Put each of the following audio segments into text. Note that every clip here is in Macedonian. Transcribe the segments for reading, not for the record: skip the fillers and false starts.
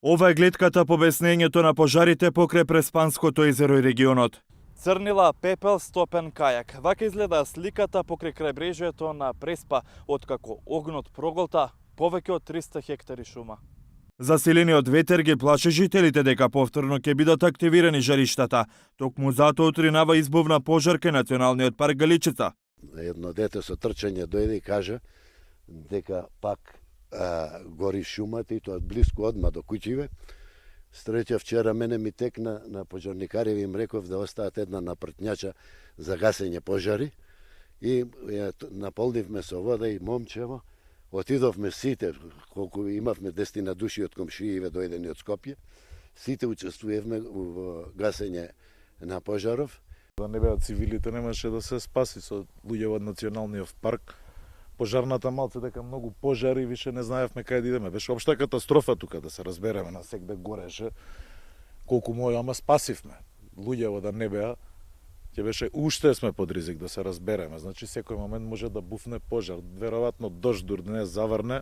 Ова е гледката по обяснењето на пожарите покрај Преспанското езеро и регионот. Црнила, пепел, стопен кајак. Вака изгледа сликата покрај крајбрежјето на Преспа, откако огнот проголта повеќе од 300 хектари шума. Засилениот ветер ги плаши жителите дека повторно ќе бидат активирани жариштата. Токму затоа утринава избувна пожар кај Националниот парк Галичица. Едно дете со трчање дојде и кажа дека пак гори шумата и тоа блиску одма до куќиве. Среќа вчера мене ми текна на пожарникари, им реков да остават една напртњача за гасење пожари и наполнивме со вода и момчево. Отидовме сите, колку имавме 10 души од комшииве дојдени од Скопје, сите учествувавме во гасење на пожаров. Да не беа цивилите, немаше да се спаси со луѓе од Националниот парк. Пожарната малце дека многу пожари, више не знаевме каде да идеме. Беше општа катастрофа тука, да се разбереме, на секде гореше. Колку мој, ама спасивме. Луѓево да не беа, ќе беше уште сме под ризик да се разбереме. Значи секој момент може да буфне пожар. Веројатно дожд днес заврне,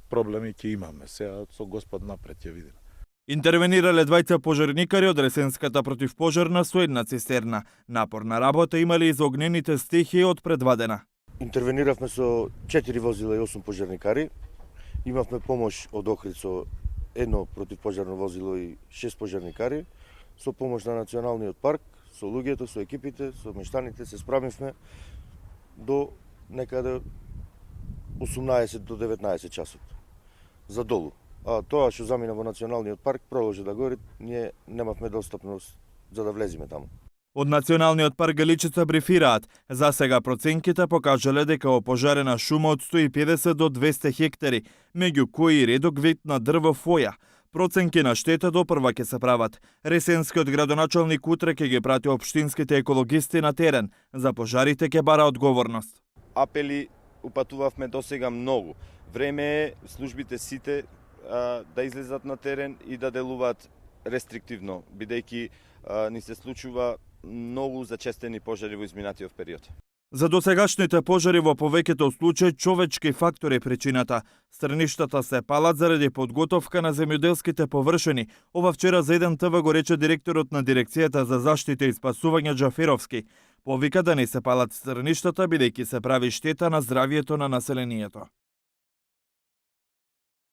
проблеми ќе имаме. Сега со Господ напред ќе видиме. Интервенирале двајца пожарникари од Ресенската противпожарна со една цистерна. Напорна работа имале и за огнените стихии од предвадена. Интервениравме со 4 возила и 8 пожарникари. Имавме помош од Охрид со едно противпожарно возило и 6 пожарникари. Со помош на Националниот парк, со луѓето, со екипите, со мештаните се справивме до некаде 18 до 19 часот за долу. А тоа што замина во Националниот парк продолжи да гори, ние немавме достапност за да влеземе таму. Од Националниот парк Галичица брифираат. За сега проценките покажале дека опожарена шума од 150 до 200 хектари, меѓу кои и редок вид на дрво фоја. Проценки на штета допрва ќе се прават. Ресенскиот градоначалник утре ќе ги прати општинските екологисти на терен. За пожарите ќе бара одговорност. Апели упатувавме досега многу. Време е службите сите да излезат на терен и да делуваат рестриктивно, бидејќи ни се случува многу зачестени пожари во изминатиот период. За досегашните пожари во повеќето случаи човечки фактор е причината. Стрништата се палат заради подготовка на земјоделските површини. Ова вчера за еден ТВ го рече директорот на Дирекцијата за заштита и спасување Џаферовски. Повика да не се палат стрништата бидејќи се прави штета на здравието на населението.